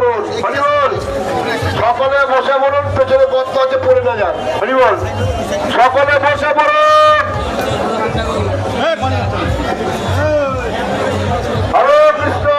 বলুন, হরিবল। সকলে বসে বলুন, পেছনে গর্ত আছে, পড়ে না যান। হরিবল, সকলে বসে বলুন। হরে কৃষ্ণ।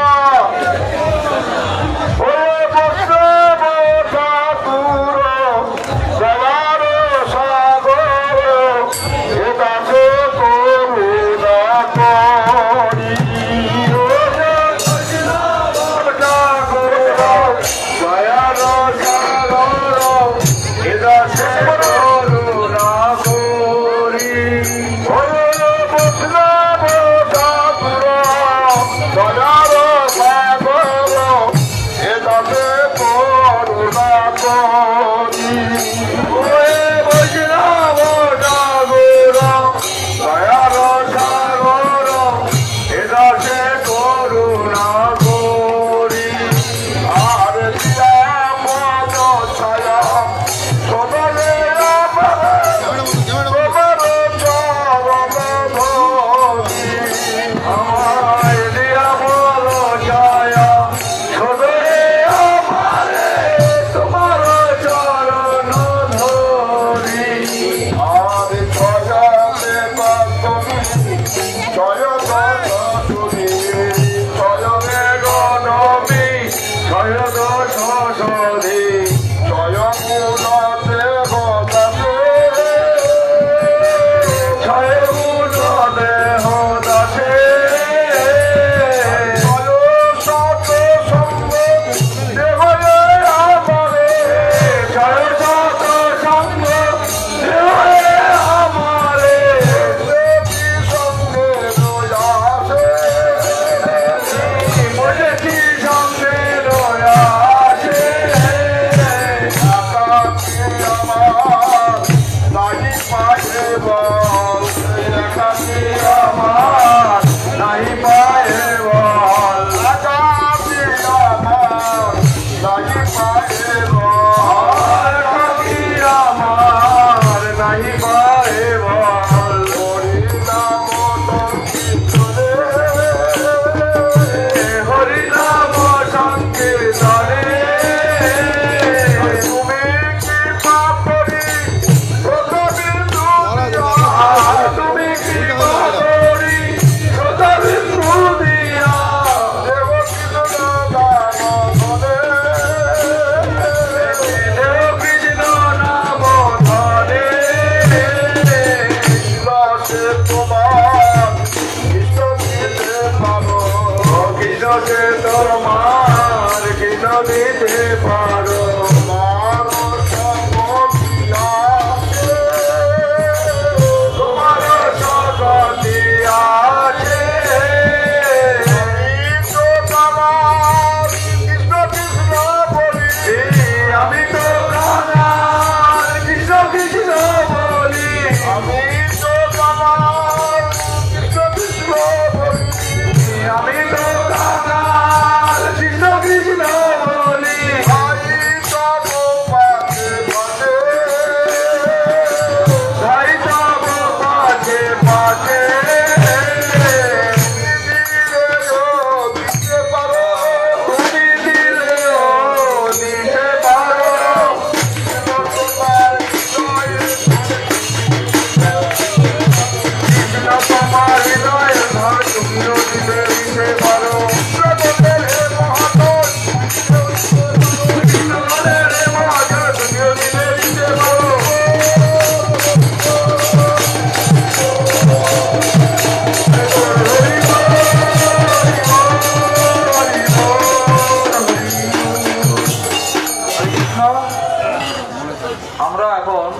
আমরা এখন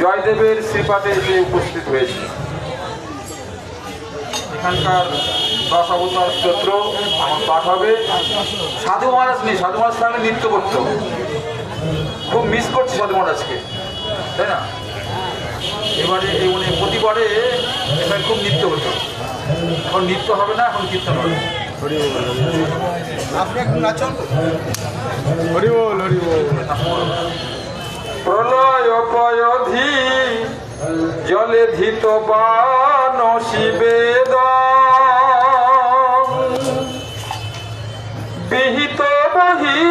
জয়দেবের শ্রীপাদে এসে উপস্থিত হয়েছি। এখানকার 10 অবতার স্তোত্র আমার পাঠ হবে। সাধু মহারাজ নেই, সাধু মহারাজ সঙ্গে নৃত্য করতো, খুব মিস করছি সাধু মহারাজকে, তাই না? এবারে মানে প্রতিবারে এখানে খুব নৃত্য হতো, এখন নৃত্য হবে না, এখন কীর্তন হবে। আপনি একটু নাচুন। হরি বল, হরি বল। প্রলয় পয়ধি জলে ধৃত বান শিবেদ বিহিত বহি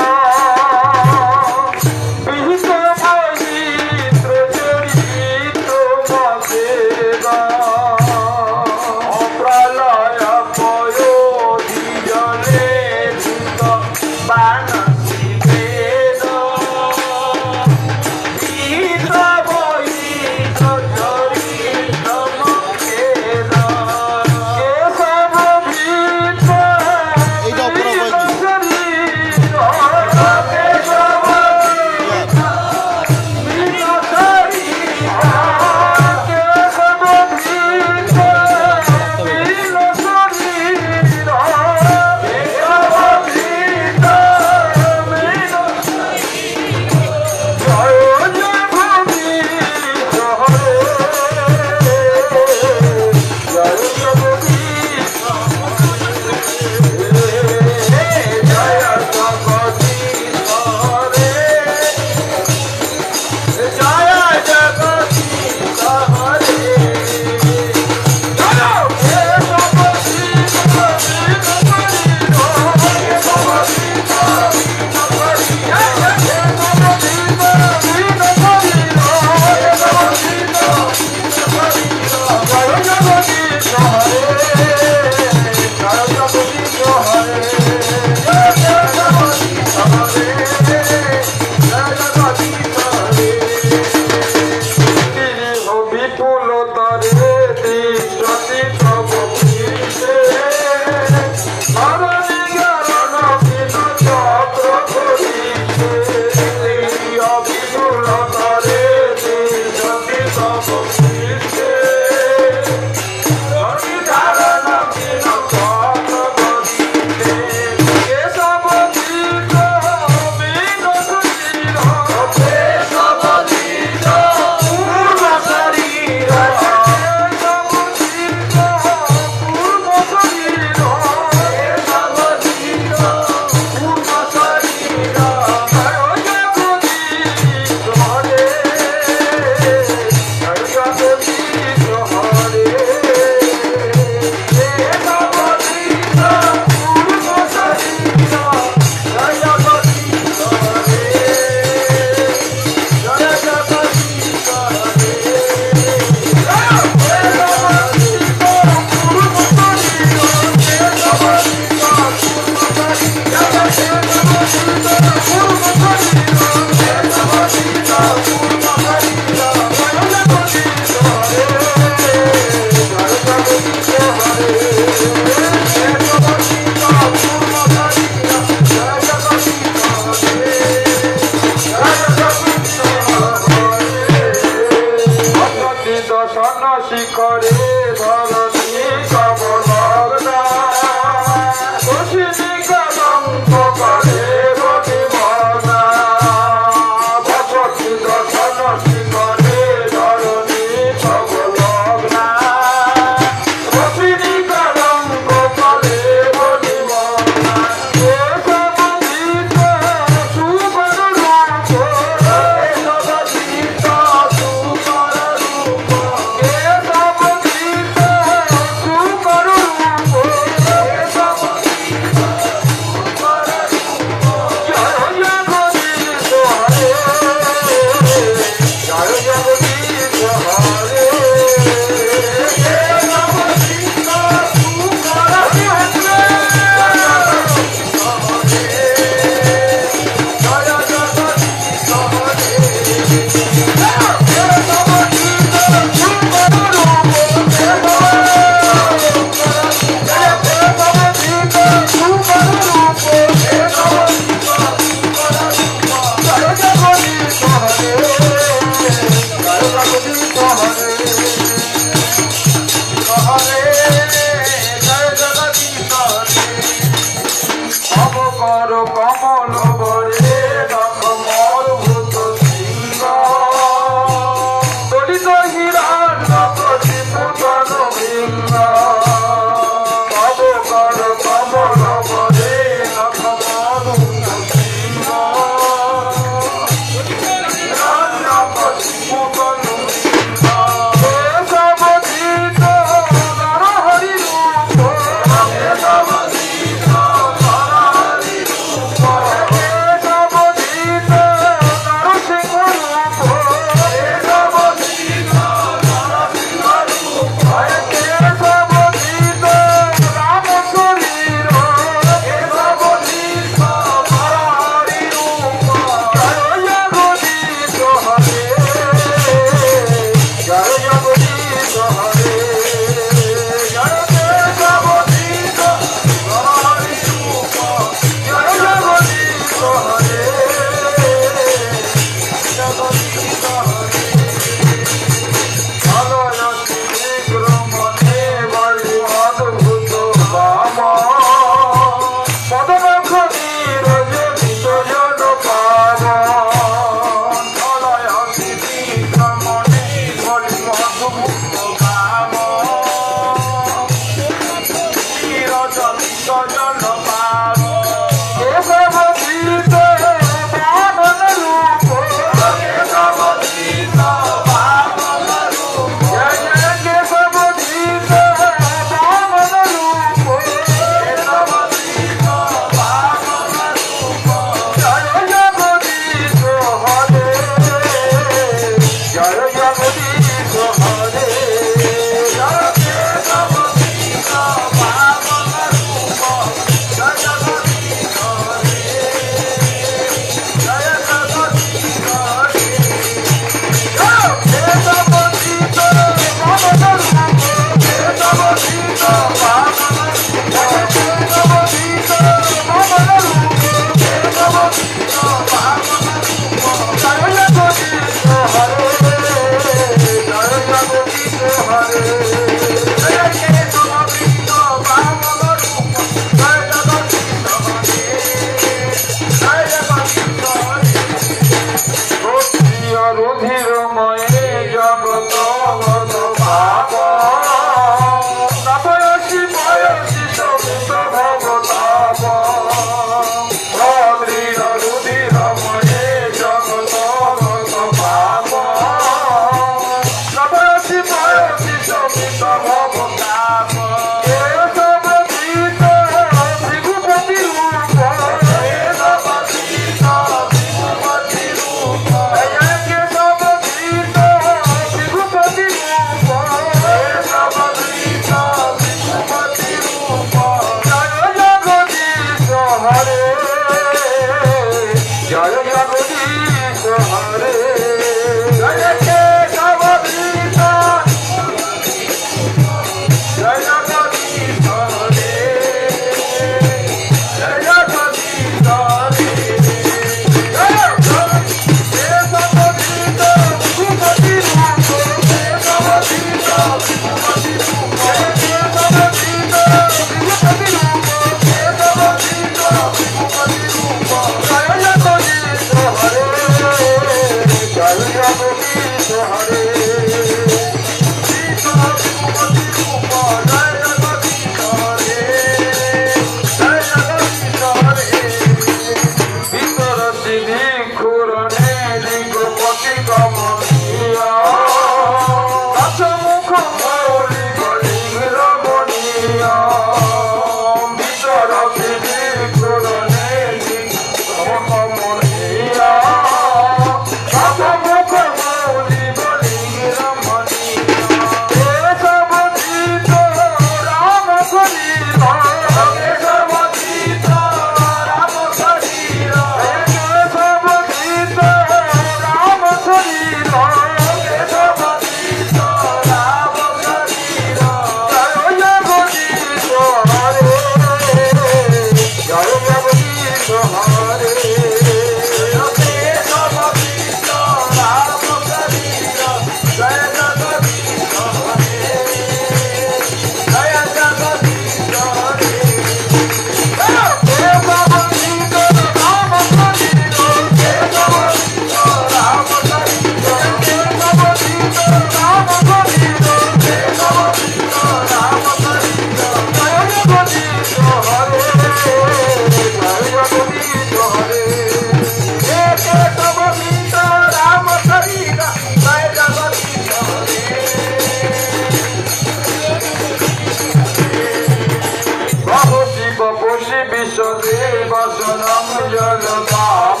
বসনম জল পাব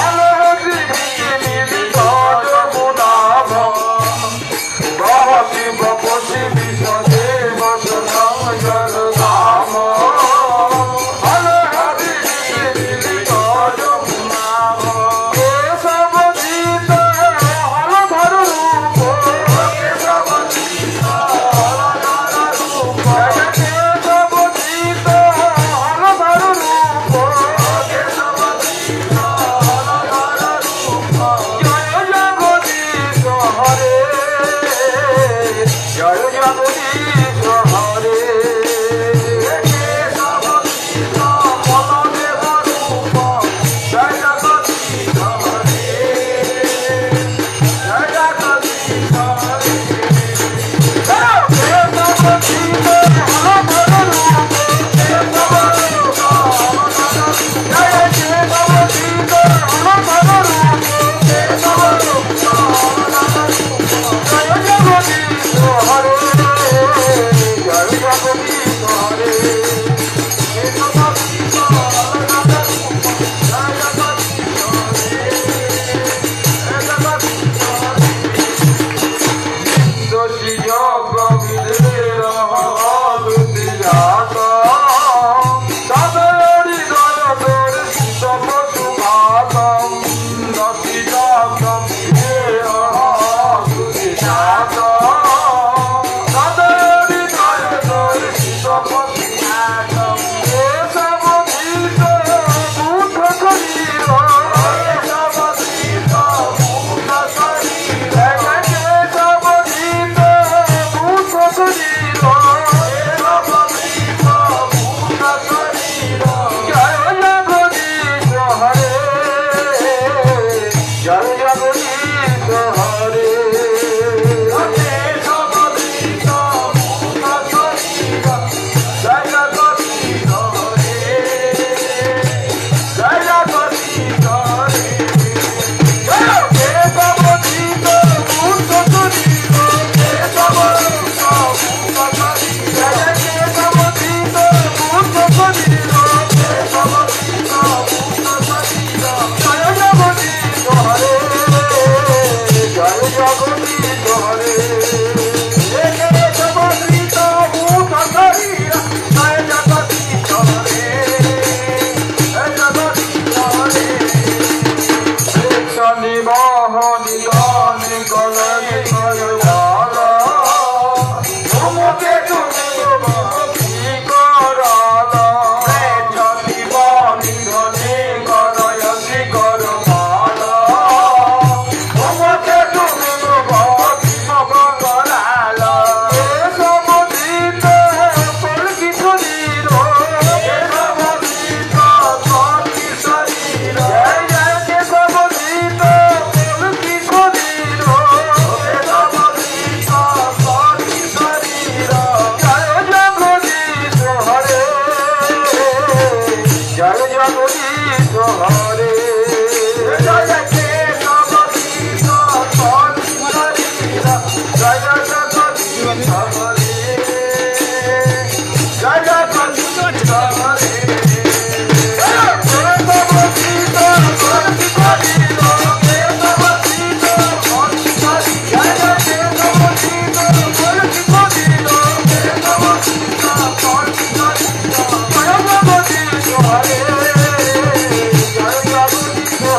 আলোহতি মিলিত যমুনাভ বহতি বপসি বিশদে বসনম জল পাব আলোহতি মিলিত যমুনাভ কেশব জিত হলধর রূপ কেশব জিত হলধর রূপ কেশব জিত হলধর রূপ কেশব জিত হলধর রূপ জয় জগদীশ হরে জয় জগদীশ হরে কেশব জিত মনদেব রূপ জয় জগদীশ হরে জয় জগদীশ হরে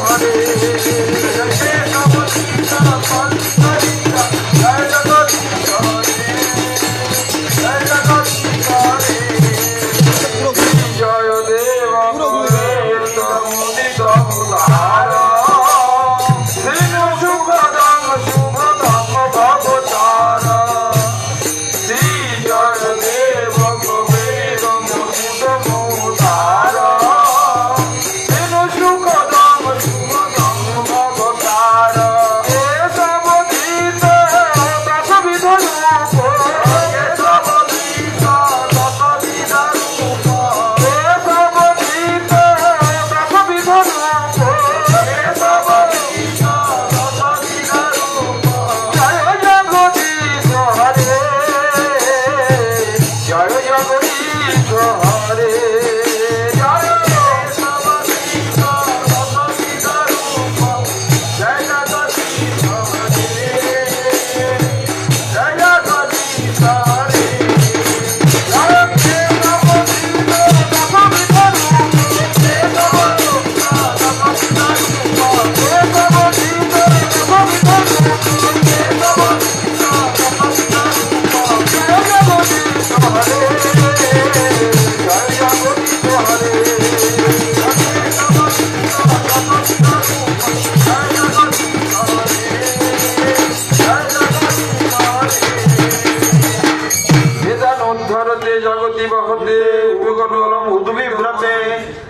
Hare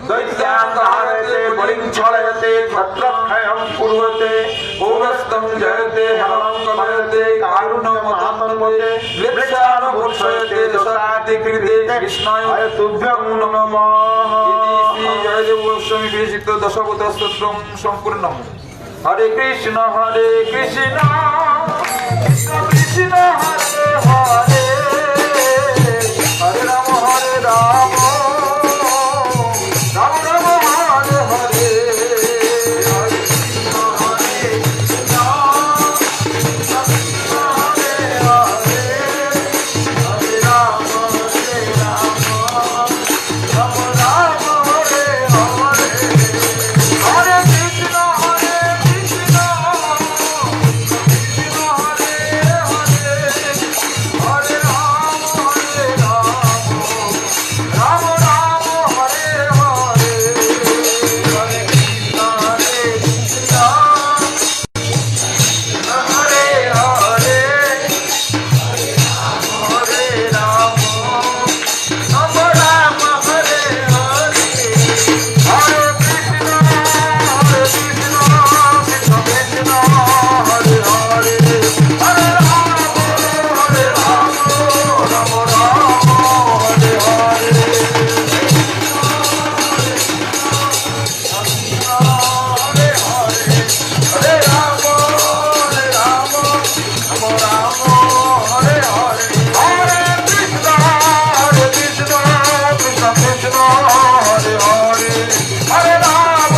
দৈত্যাং হারতে বলিং ছড়য়তে ছত্রক্ষয়ং কুর্বতে পৌরস্তং জয়তে হেমং কময়তে কারুণ্যম আত্মমতে লিপ্সানো বর্ষয়তে দশাতি কৃতে কৃষ্ণায় তুভ্যং নমঃ ইতি শ্রী জয়দেব গোস্বামী বিরচিত দশাবতার স্তোত্রম সম্পূর্ণম। হরে কৃষ্ণ কৃষ্ণ কৃষ্ণ হরে হরে হরে রাম রাম রাম হরে হরে হরে কৃষ্ণ কৃষ্ণ কৃষ্ণ হরে হরে হরে রাম রাম রাম হরে হরে হরে কৃষ্ণ কৃষ্ণ কৃষ্ণ হরে হরে হরে রাম রাম রাম হরে হরে হরে কৃষ্ণ কৃষ্ণ হরে হরে হরে রাম রাম হরে হরে হরে কৃষ্ণ কৃষ্ণ কৃষ্ণ হরে হরে হরে রাম রাম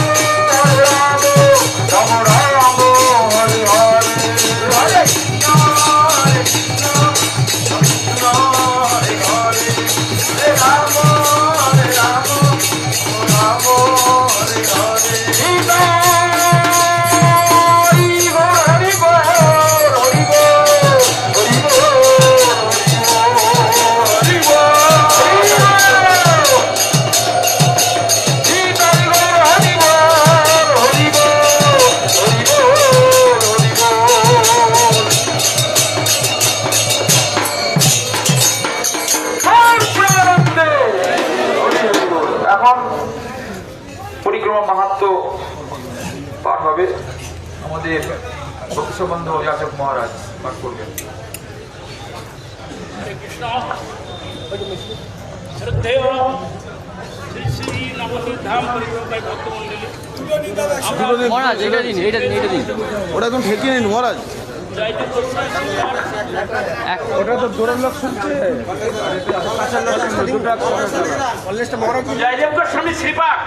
হরে হরে হরে হরে হরে রাম রাম হরে হরে হরে কৃষ্ণ কৃষ্ণ কৃষ্ণ হরে হরে হরে রাম রাম হরে হরে হরে কৃষ্ণ কৃষ্ণ কৃষ্ণ হরে হরে হরে রাম রাম হরে হরে এখন পরিক্রমা মাহাত্ম পাঠ হবে। আমাদের ভক্ত সম্বন্ধ যাচক মহারাজ পাঠ করবেন। हरे कृष्ण श्रद्धेय श्री श्री नवद्वीप धाम परिक्रमा भक्त मंडली মহারাজ এটা দিন এটা দিন এটা দিন ওটা একদম ঠেকিয়ে নিন মহারাজ। জয়দেব গোস্বামী ওটা তো দূরের লোক শুনছে। জয়দেব গোস্বামী শ্রীপাদ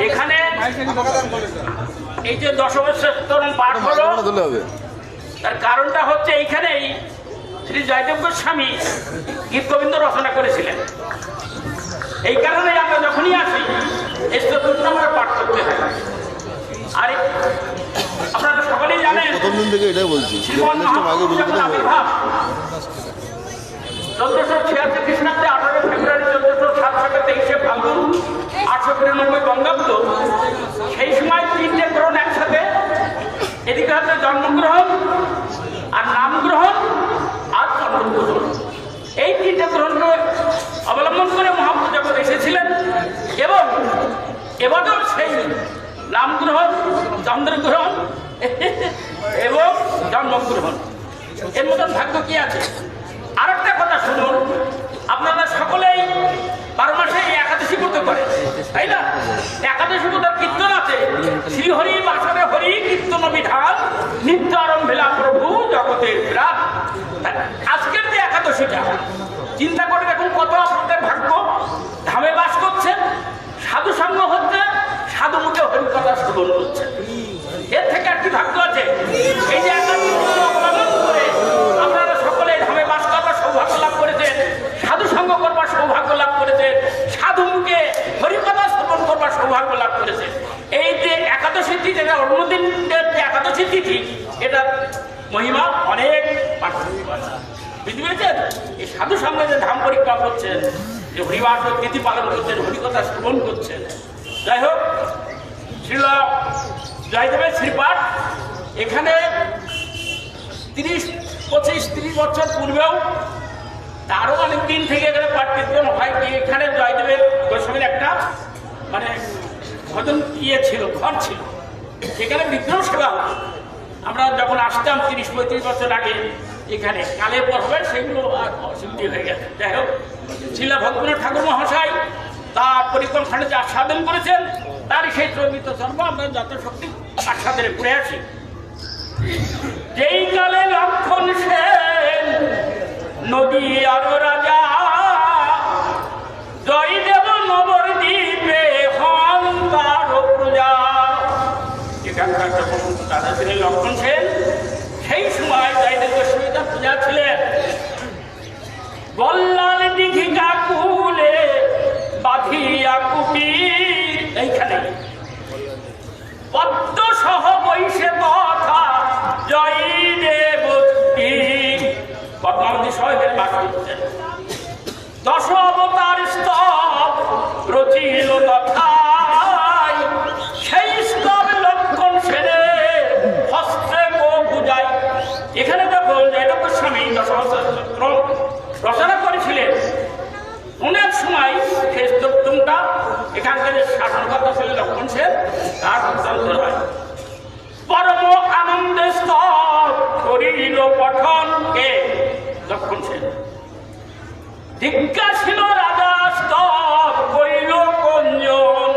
এখানে এই যে 10 বছর পাঠ হলো, তার কারণটা হচ্ছে এইখানেই শ্রী জয়দেব গোস্বামী গীত গোবিন্দ রচনা করেছিলেন। এই কারণে আমরা যখনই আসি এই স্তোত্রটা আমরা পাঠ করতে হয়। আর আপনারা সকলেই জানেন প্রথম দিন থেকে এটাই বলছি, শ্রীমন মহাপ্রভু যখন আবির্ভাব 1486 খ্রিস্টাব্দে 18 ফেব্রুয়ারি 1407 সালে 23 ফাল্গুন 893 বঙ্গাব্দ, সেই সময় 3টে গ্রহণ একসাথে, এদিকে হচ্ছে জন্মগ্রহণ আর নামগ্রহণ আর চন্দ্রগ্রহণ, এই 3টে গ্রহণকে অবলম্বন করে মহাপ্রভু জগৎ এসেছিলেন। এবং এবারেও সেই নামগ্রহণ, চন্দ্রগ্রহণ এবং জন্মগ্রহণ, এর মতন ভাগ্য কি আছে? আর একটা কথা শুনুন, আপনারা সকলেই 12 মাসে একাদশী করতে পারেন, তাই না? একাদশী কোথাও কীর্তন আছে, শ্রীহরি বাসরে হরি কীর্তন বিধান নিত্য আরম্ভেলা প্রভু জগতের বিরাট। আজকের যে একাদশীটা চিন্তা করে দেখুন কত আপনাদের ভাগ্য। ধামে বাস করছেন, সাধু সঙ্গ হচ্ছে, সাধু মুখে হরিকথা শ্রবণ করছেন, এর থেকে আর কি ভাগ্য আছে? এই যে একাদশী অবলম্বন করে আপনারা সকলে ধামে বাস করবার সৌভাগ্য লাভ করেছেন, সাধু সঙ্গ করবার সৌভাগ্য লাভ করেছেন, সাধু মুখে হরিকথা শ্রবণ করবার সৌভাগ্য লাভ করেছেন। এই যে একাদশী তিথি, যেটা অন্যদিনের যে একাদশী তিথি, এটা মহিমা অনেক পার্থক্য আছে, বুঝতে পেরেছেন? এই সাধু সঙ্গে যে ধাম পরিক্রমা করছেন, যে হরিবাস তিথি পালন করছেন, হরিকথা শ্রবণ করছেন। যাই হোক, শ্রীল জয়দেবের শ্রীপাঠ এখানে 30, 25, 30 বছর পূর্বেও তারও অনেক দিন থেকে এখানে পাঠকীর্তন হয়। এখানে জয়দেবের গোস্বামীর একটা মানে ভজন ছিল, ঘর ছিল, সেখানে বিগ্রহ সেবা হতো। আমরা যখন আসতাম 30-35 বছর আগে এখানে, কালে পর হবে সেগুলো অসুবিধি হয়ে গেছে। যাই হোক, শিলা ভক্তনাথ ঠাকুর মহাশয় তার পরিকল্পনা যে আস্বাদন করেছেন, তারই সেই চর্মিত জন্ম আমরা যত শক্তি আস্বাদনে ঘুরে আসি। যেই কালে লক্ষণ সেন নদী আর রাজা, জয়দেব নবদ্বীপে হন তার প্রজা। এখানকার যখন রাজা ছিলেন লক্ষণ সেন, সেই সময় জয়দেব গোস্বামী তার প্রজা ছিলেন। বল্লাল দীঘিকা কুলে বাঁধিয়া কুটির, এইখানে পদ্ম সহ বৈশে কথা জয়দেব পদ্মাবতী সহ বাস করতেন। 10 অবতার স্তব রচিল তথায়, সেই স্তব লক্ষণ সেরে হস্তে গো বুঝায়। এখানে দেখুন জয়দেব গোস্বামী 10 অবতার স্তোত্র রচনা করেছিলেন। অনেক সময় সেই স্তোত্রটা এখানকার শাসনকর্তা ছিলেন লক্ষণ সেন, তার হস্তান্তর হয়। পরম আনন্দে স্তব করিল পঠন কে? লক্ষণ সেন। জিজ্ঞাসিল রাজা স্তব কইল কোনজন?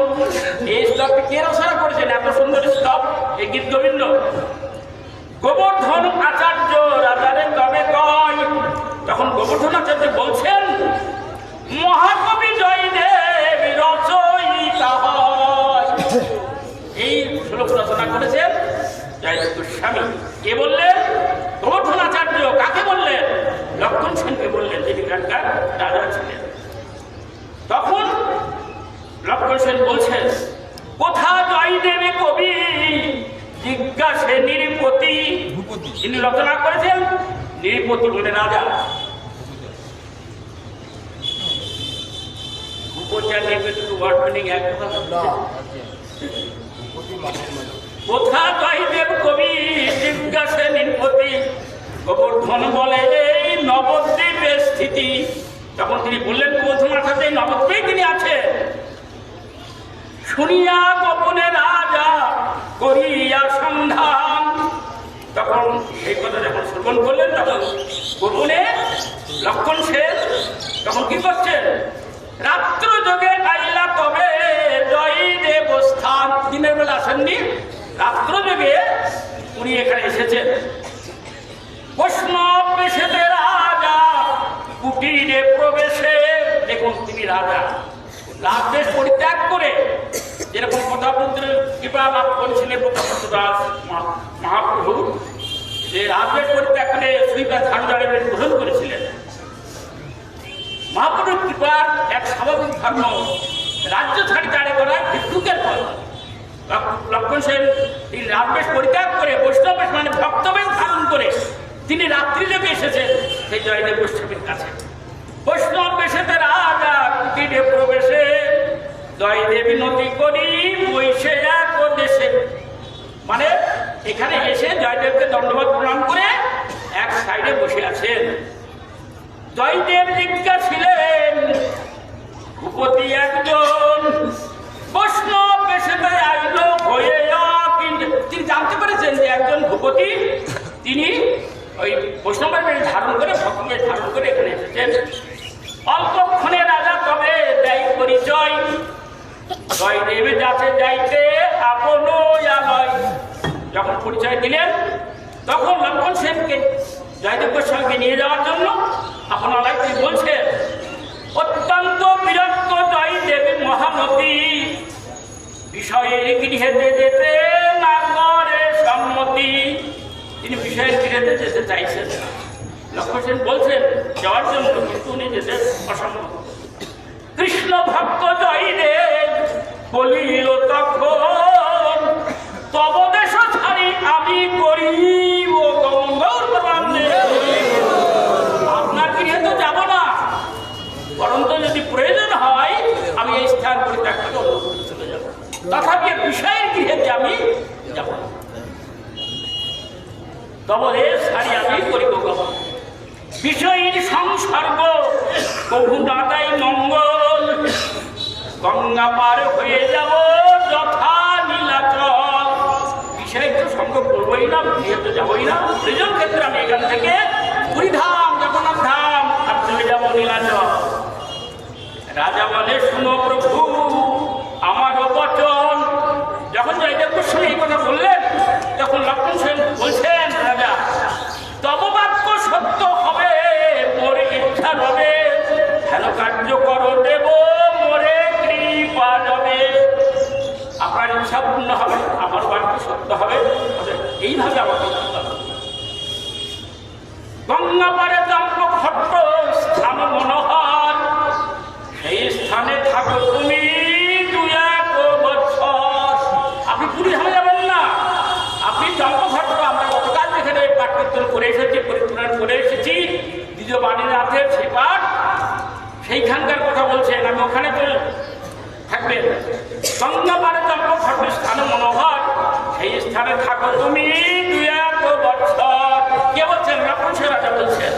এই স্তবটি কে রচনা করেছেন? এত সুন্দর স্তব, এই গীত গোবিন্দ। গোবর্ধন আচার্য রাজারে তবে কয়। তখন গোবর্ধন আচার্য বলছেন, মহাকবি জয়দেব রচয়িতা হয়। এই শ্লোক রচনা করেছেন জয়দেব গোস্বামী। কে বললেন? গোবর্ধন আচার্য। কাকে বললেন? লক্ষণ সেনকে বললেন, যিনি এখানকার রাজা ছিলেন। তখন লক্ষণ সেন বলছেন, কোথা জয়দেবে কবি জিজ্ঞাসে নিরীপতি। তিনি রচনা করেছেন নিরীপতি বলে রাজা। কোথা জয়দেব কবি জিজ্ঞাসে নিরীপতি। গোবর্ধন বলে এই নবদ্বীপের স্থিতি। তখন তিনি বললেন, গোবর্ধনের সাথে নবদ্বীপেই তিনি আছেন। শুনিয়া গোপনে রাজা করিয়া সন্ধান। তখন এই কথা যখন শ্রবণ করলেন, তখন গোপনে লক্ষণ সেন তখন কি করছেন? রাত্র যোগে আইলা তবে জয়দেব স্থান। দিনের বেলা আসেননি, রাত্র যোগে উনি এখানে এসেছেন। বৈষ্ণব বেশেতে রাজা কুটিরে প্রবেশে। দেখুন, তিনি রাজা রাজদেশ পরিত্যাগ করে, যেরকম প্রতাপরুদ্রের কৃপা লাভ করেছিলেন প্রতাপরুদ্র দাস মহাপ্রভু, যে রাজদেশ পরিত্যাগ করে শ্রীকার ধানদারের গ্রহণ করেছিলেন। মহাপ্রভুর কৃপার এক স্বাভাবিক ধর্ম রাজ্য ছাড়ি দাঁড়ে করায় ভিক্ষুকের পদ। লক্ষণ সেন তিনি রাজবেশ পরিত্যাগ করে বৈষ্ণবেশ মানে ভক্তবেশ ধারণ করে তিনি রাত্রি যোগে এসেছেন সেই জয়দেব গোস্বামীর কাছে। বৈষ্ণব বেশেতে রাজা কুটিরে প্রবেশে, জয়দেবী নদী করি বৈশে এক দেশে। মানে এখানে এসে জয়দেবকে দণ্ডবত প্রণাম করে এক সাইডে বসে আছেন। জয়দেব জিজ্ঞাসিলেন, ভূপতি একজন বৈষ্ণব বেশেতে আইল হয়ে। তিনি জানতে পেরেছেন যে একজন ভূপতি, তিনি ওই বৈষ্ণবের বেশ ধারণ করে, ভক্তের ধারণ করে এখানে এসেছেন। অল্পক্ষণে রাজা তবে দেয় পরিচয়, জয়দেব যাচ্ছে যাইতে আপন আলয়। যখন পরিচয় দিলেন, তখন লক্ষণ সেনকে জয়দেব গোস্বামীকে নিয়ে যাওয়ার জন্য আপন আলয় তিনি বলছেন, অত্যন্ত বিরক্ত জয়দেবী মহামতি, বিষয়ের গৃহেতে যেতে না করে সম্মতি। তিনি বিষয়ের গৃহেতে যেতে চাইছেন। লক্ষণ সেন বলছেন যাওয়ার জন্য, কিন্তু উনি যেতে অসম্মত। কৃষ্ণ ভক্ত জয়দেব বলিল তখন, তব দেশ ছাড়ি আমি করিব গঙ্গৌর। আপনার গৃহে তো যাব না, বরঞ্চ যদি প্রয়োজন হয় আমি এই স্থান পরিত্যাগ করে অন্য কোথাও চলে যাব, তথাপি বিষয়ের গৃহেতে আমি যাব না। তব দেশ ছাড়ি আমি করিব গঙ্গা। বিষয়ীর সংসর্গ প্রভু দাদাই মঙ্গল, গঙ্গা পার হয়ে যাব যথা নীলাচল। বিষয় তো সঙ্গ করবোই না, বিয়ে তো যাবোই না, প্রয়োজন ক্ষেত্রে আমি এখান থেকে পুরীধাম, জগন্নাথ ধাম আর চলে যাবো নীলাচল। রাজা বলে, শুনো প্রভু আমারও বচন। যখন জয়দেব গোস্বামী এই কথা বললেন, তখন লক্ষ্মণ সেন বলছেন, রাজা তব বাক্য সত্য হবে, মোর ইচ্ছা রবে, হেন কার্য করো দেব, মোরে কৃপা যাবে। আপনার ইচ্ছা পূর্ণ হবে, আমার বাক্য সত্য হবে, এইভাবে আমাকে গঙ্গা পারে চম্পক হট্ট স্থান মনোহর, সেই স্থানে থাকো তুমি 2-1 বছর। আপনি পুরী ধামে যাবেন না, আপনি চম্পকহট্ট, আমরা গতকাল যেখানে পাঠ কীর্তন করে এসেছি, পরিপূরণ করে এসেছি, দ্বিতীয় বাণীনাথের সে পাঠ, সেইখানকার কথা বলছেন, আমি ওখানে তো থাকবেন। গঙ্গা পারে চম্পকহট্ট স্থান মনোহর, সেই স্থানে থাকো তুমি 2-1 বছর। কে বলছেন? লক্ষ্মণ সেন রাজা বলছেন,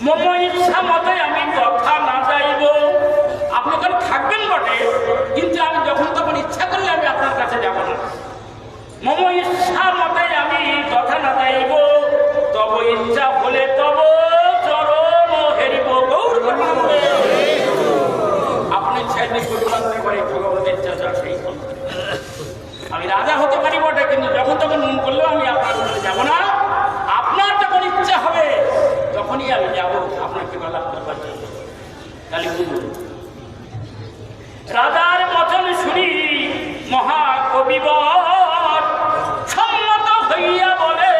মম ইচ্ছা মতে আমি কথা না যাইব। আপনি ওখানে থাকবেন বটে, কিন্তু আমি যখন তখন ইচ্ছা করলে আমি আপনার কাছে যাব না। মম ইচ্ছা মতে আমি কথা না যাইব, তব ইচ্ছা হলে তব চরণ হেরিব। গৌর প্রেমানন্দে। আপনি ইচ্ছা করে ভগবানের ইচ্ছা সেই আমি রাজা হতে পারি বটে, কিন্তু যখন তখন মন করলেও আমি আপনার কাছে যাব না। আপনার যখন ইচ্ছা হবে তখনই আমি যাব আপনাকে লাভ করবার জন্য। তাহলে রাজার বচন শুনি মহাকবিবর, সম্মত হইয়া বলে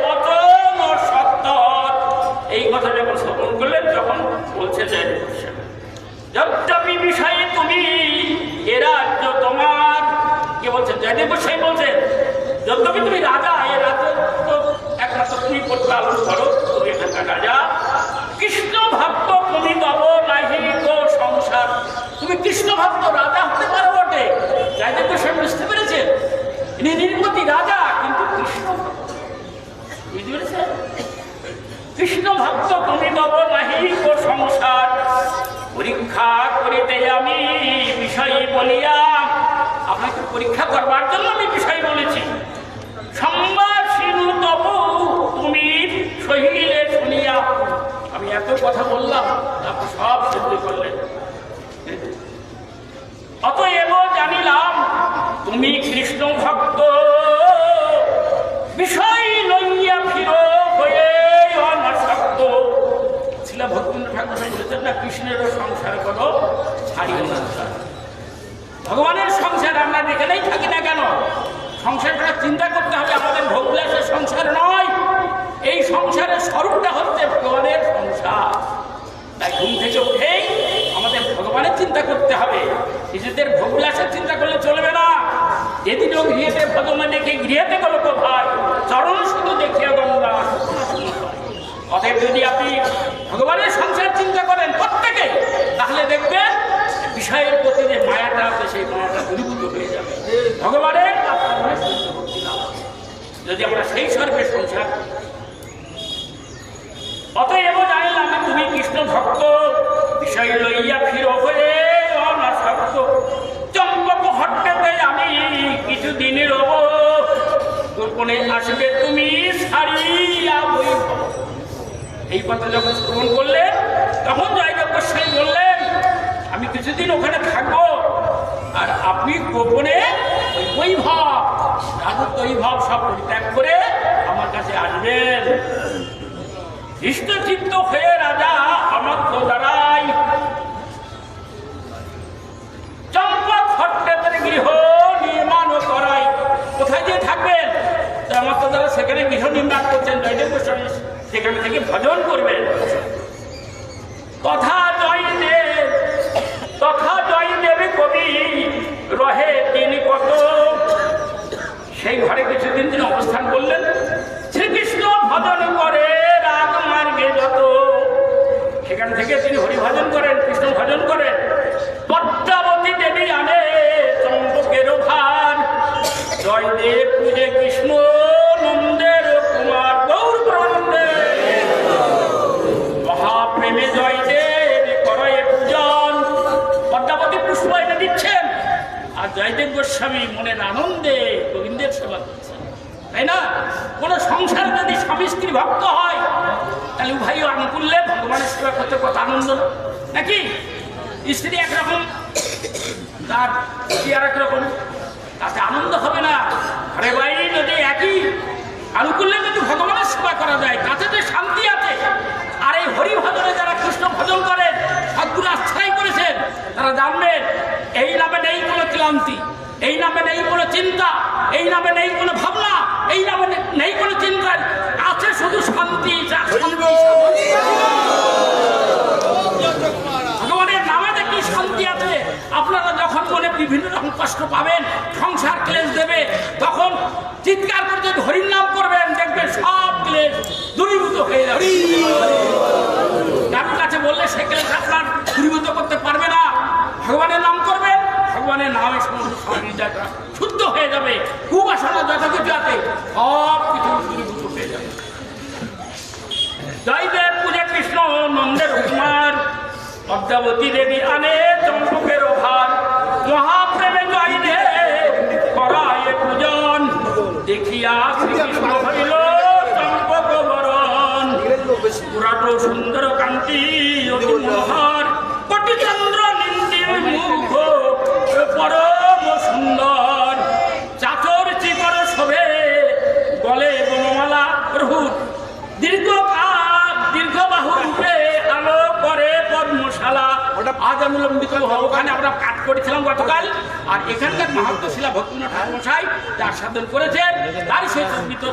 বচন সত্তর। এই কথা যখন শ্রবণ করলেন, যখন বলছে যে যদ্যপি বিষয়ে তুমি এ রাজ্য তোমার। কে বলছেন? জয়দেব গোস্বামী বলছেন, যদ্যপি তুমি রাজা, এ রাজ্য তো একমাত্র তুমি পরিপালন করো, তুমি এখানকার রাজা। কৃষ্ণ ভক্ত তুমি তব নাহি গো সংসার। তুমি কৃষ্ণ ভক্ত রাজা হতে পারো বটে। জয়দেব গোস্বামী বুঝতে পেরেছেন, ইনি নির্মতি রাজা, কিন্তু কৃষ্ণ ভক্ত। বুঝতে পেরেছেন? কৃষ্ণ ভক্ত তুমি তব নাহি গো সংসার, পরীক্ষা করিতে আমি বিষয় বলিয়া। আপনাকে পরীক্ষা করবার জন্য আমি বিষয় বলেছি। সম্ভাষিনু তবু তুমি সহিলে শুনিয়া। আমি এত কথা বললাম, আপনি সব সহ্য করলেন। অতএব জানিলাম তুমি কৃষ্ণ ভক্ত, বিষয় লইয়া ফিরো হয়ে অনাসক্ত। ছিল ভক্তেন্দ্র ঠাকুর বলেছেন না, কৃষ্ণেরও সংসার করো, ছাড়িও না। ভগবানের সংসার আমরা যেখানেই থাকি না কেন, সংসারটা চিন্তা করতে হবে, আমাদের ভোগবিলাসের সংসার নয়। এই সংসারের স্বরূপটা হচ্ছে ভগবানের সংসার। তাই ঘুম থেকে উঠেই আমাদের ভগবানের চিন্তা করতে হবে, নিজেদের ভোগবিলাসের চিন্তা করলে চলবে না। যেদিন গৃহেতে ভগবান দেখে গৃহেতে গেল তো ভাই, চরণ শুধু দেখিয়া গঙ্গা। অতএব যদি আপনি ভগবানের সংসার চিন্তা করেন প্রত্যেকে, তাহলে দেখবেন বিষয়ের প্রতি যে মায়াটা আছে, সেই মায়াটা দূরীভূত হয়ে যাবে। ভগবানের যদি আমরা সেই স্বর্গের সংসার। অতএব জানিলাম তুমি কৃষ্ণ ভক্ত, বিষয় লইয়া ফিরো হয়ে অনাসক্ত। চম্পকহট্টেতে আমি কিছুদিন রব, গোপনে আসবে তুমি ছাড়িয়া বৈভব। এই কথা যখন শ্রবণ করলেন, তখন জয়দেব গোস্বামী বললেন, আমি কিছুদিন ওখানে থাকবো, আর আপনি গোপনে ওই বৈভব, রাজত্ব বৈভব সব পরিত্যাগ করে আমার কাছে আসবেন। হৃষ্টচিত্ত হয়ে রাজা অনর্থ দ্বারাই চম্পকহট্টের গৃহ নির্মাণ করাই। কোথায় যে থাকবেন? অনর্থ দ্বারা সেখানে গৃহ নির্মাণ করছেন জয়দেব গোস্বামী, সেখানে থেকে ভজন করবেন। তথা জয়দেব কবি রহে দিন কত। সেই ঘরে কিছুদিন তিনি অবস্থান করলেন। শ্রীকৃষ্ণ ভজন করে রাগ মার্গে যত, সেখান থেকে তিনি হরিভজন করেন, কৃষ্ণ ভজন করেন। পদ্মাবতী দেবী আনে চম্পকের ভার, জয়দেব পূজে কৃষ্ণ নন্দের কুমার। গৌর প্রেমানন্দে। দিচ্ছেন, আর জয়দেব গোস্বামী মনের আনন্দে গোবিন্দের সেবা করছেন, তাই না? কোনো সংসার যদি স্বামী স্ত্রী ভক্ত হয় তাহলে উভয় আনুকূল্যে ভগবানের সেবা করতে কত আনন্দ নাকি? স্ত্রী একরকম, তার স্ত্রী আর একরকম, তাতে আনন্দ হবে না। আরে ভাই, যদি একই আনুকূল্যে যদি ভগবানের সেবা করা যায় তাতে তো শান্তি আছে। আর এই হরি ভজনে যারা কৃষ্ণ ভজন করেন, সদ্গুরু আশ্রয় করেছেন, তারা জানবেন এই নামে নেই কোনো ক্লান্তি, এই নামে নেই কোনো চিন্তা, এই নামে নেই কোনো ভাবনা, এই নামে নেই কোনো চিন্তা, আছে শুধু শান্তি। ভগবানের নামে কি শান্তি আছে? আপনারা যখন মনে বিভিন্ন রকম কষ্ট পাবেন, সংসার ক্লেশ দেবে, তখন চিৎকার করে যদি হরির নাম করবেন, দেখবেন সব ক্লেশ দূরীভূত হয়ে যাবে। কারোর কাছে বললে সে ক্লেশ আপনার দূরীভূত করতে পারবে না। ভগবানের নাম করবেন, ভগবানের নামে সমস্ত হৃদয়টা শুদ্ধ হয়ে যাবে, কুবাসনা যত কিছু আছে সব কিছু দূরীভূত হয়ে যাবে। জয়দেব পূজা কৃষ্ণ নন্দের কুমার, পদ্মাবতী দেবী আনে চম্পকের ভার, মহাপ্রেমে জয়দেব করায় পূজন, দেখিয়া শ্রীকৃষ্ণ হইল চম্পক বরণ, পুরাট সুন্দর কান্তি অতি মনোহর, কোটি চন্দ্র নিন্দির মুখ পরম সুন্দর, চাচর চিকর শোভে গলে বনমালা প্রভুর, দীর্ঘ বাহু রূপে আলো করে পদ্মশালা। আজ আমি লম্বিত ওখানে আমরা কাজ করেছিলাম গতকাল, আর এখানকার মাহাত্ম শিলা ভক্তিনাথ ঠাকুরমশাই যার সাধন করেছেন তার সেই সঙ্গীত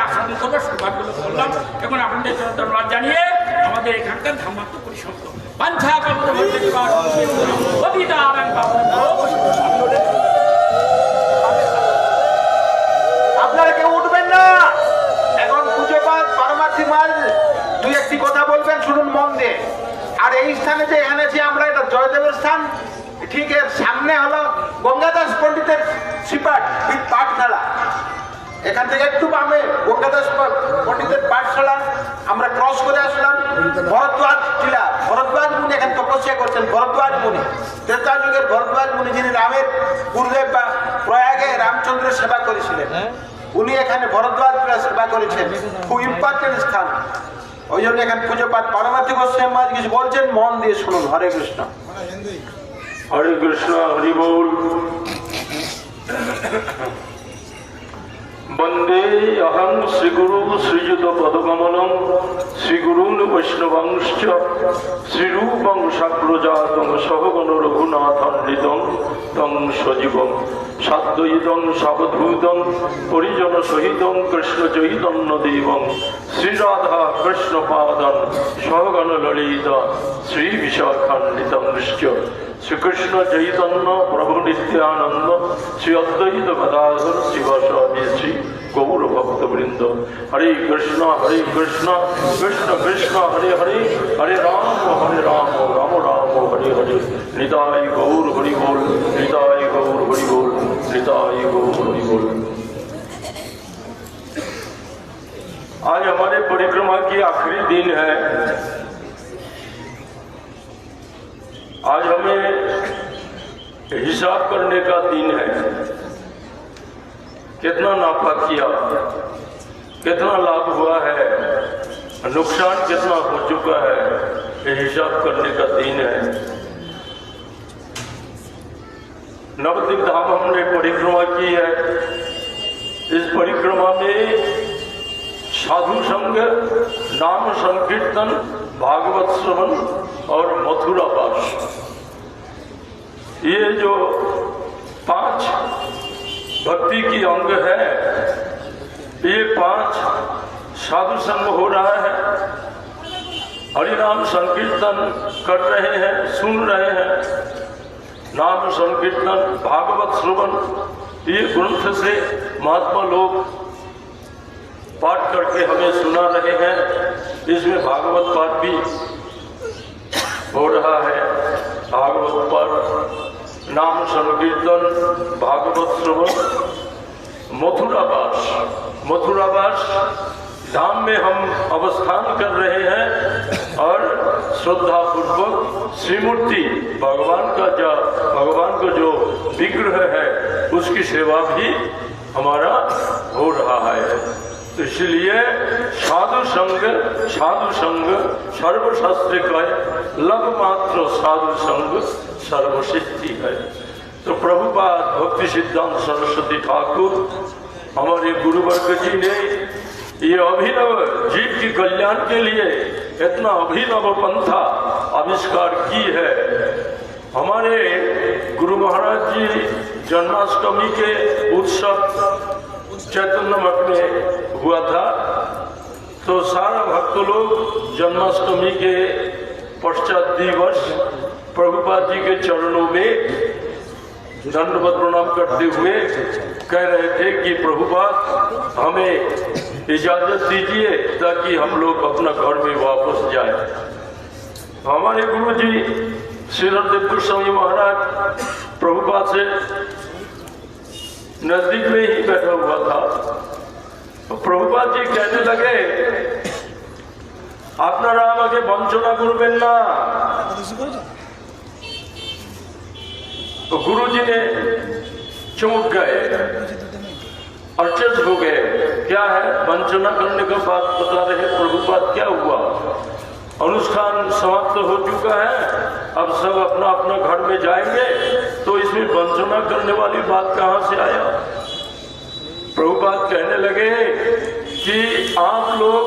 আস্বাদন করবার সৌভাগ্য করলাম। এখন আপনাদের ধন্যবাদ জানিয়ে আমাদের এখানকার ধামাত্ম পরিসমাপ্ত। বাঞ্ছা আপনারা কেউ উঠবেন না, এখন পুজো পাঠ পারমার্থী মাল দুই একটি কথা বলবেন, শুনুন মন দিয়ে। আর এই স্থানে যে এনেছি আমরা, এটা জয়দেবের স্থান, ঠিক এর সামনে হলো গঙ্গাদাস পণ্ডিতের সিপাট পাঠশালা। এখান থেকে একটু বামে গঙ্গাদাস পণ্ডিতের পাঠশালা আমরা ক্রস করে আসলাম। ভরদ্বাজ টিলা, ভরদ্বাজ মুনি এখানে তপস্যা করছেন। ভরদ্বাজ মুনি, ত্রেতা যুগের ভরদ্বাজ মুনি, যিনি রামের পূর্বে বা প্রয়াগে রামচন্দ্রের সেবা করেছিলেন, উনি এখানে ভরদ্বাজ সেবা করেছেন। খুব ইম্পর্টেন্ট স্থান, ওই জন্য এখানে পুজো পাঠ। পারমার্থী গোস্বামী মহারাজ কিছু বলছেন, মন দিয়ে শুনুন। হরে কৃষ্ণ। হরে কৃষ্ণ, হরি বল। বন্দে অহং শ্রীগুরু শ্রীযুত পদকমলম, শ্রীগুরুন বৈষ্ণবাংশ্চ শ্রীরূপং সাগ্রজাতং সহগণ রঘুনাথান্বিতং তং সজীবং সাদ্বৈতং সাবধূতং পরিজন সহিতং কৃষ্ণ চৈতন্য দেবং শ্রীরাধা কৃষ্ণপাদং সহগণ ললিতা শ্রী বিশাখান্বিতং শ্রীকৃষ্ণ চৈতন্য প্রভু নিত্যানন্দ শ্রী অদ্বৈত গদাধর শিবাসাদি শ্রী গৌর ভক্তবৃন্দ। হরে কৃষ্ণ কৃষ্ণ কৃষ্ণ হরে হরে, হরে রাম রাম রাম হরে হরে। নিতাই গৌর হরি बोल, निताई गौर हरि बोल, निताई गौर हरि बोल। आज हमारे परिक्रमा की आखिरी दिन है। आज हमें हिसाब करने का दिन है, कितना नाफा किया, कितना लाभ हुआ है, नुकसान कितना हो चुका है, ये हिसाब करने का दिन है। नवद्वीप धाम हमने परिक्रमा की है। इस परिक्रमा में साधु संग, नाम संकीर्तन, भागवत श्रवण और मथुरा वास, ये जो 5 भक्ति की अंग है, ये 5 साधु संग हो रहा है, हरिनाम संकीर्तन कर रहे हैं, सुन रहे हैं, नाम संकीर्तन, भागवत श्रवण, ये ग्रंथ से महात्मा लोग पाठ करके हमें सुना रहे हैं। इसमें भागवत पाठ भी हो रहा है। भागवत पाठ, नाम संकीर्तन, भागवत श्रवण, मथुरा वास धाम में हम अवस्थान कर रहे हैं और श्रद्धा पूर्वक श्रीमूर्ति भगवान का जो विग्रह है उसकी सेवा भी हमारा हो रहा है। तो इसलिए साधु संग सर्वशास्त्र का लग मात्र साधु संग सर्वसिद्धि है। तो प्रभुपाद भक्ति सिद्धांत सरस्वती ठाकुर हमारे गुरुवर्ग जी ने ये अभिनव जीव की कल्याण के लिए इतना अभिनव पंथा आविष्कार की है। हमारे गुरु महाराज जी जन्माष्टमी के उत्सव चैतन्य मठ में हुआ था, तो सारा भक्त लोग जन्माष्टमी के पश्चात दिवस प्रभुपाद जी के चरणों में दंडवत प्रणाम करते हुए कह रहे थे कि प्रभुपाद हमें इजाजत दीजिए ताकि हम लोग अपना घर में वापस जाए। हमारे गुरु जी श्री देव गोस्वामी महाराज प्रभुपाद से नजदीक में ही बैठा हुआ था। तो प्रभुपाद जी कहने लगे আপনারা আমাকে বঞ্চনা করবেন না। तो गुरु जी ने चौंक गए, अचरज हो गए, क्या है वंचना करने का बात बता रहे प्रभुपाद, क्या हुआ? अनुष्ठान समाप्त हो चुका है, अब सब अपना अपना घर में जाएंगे, तो इसमें वंचना करने वाली बात कहाँ से आया? प्रभुपाद कहने लगे कि आप लोग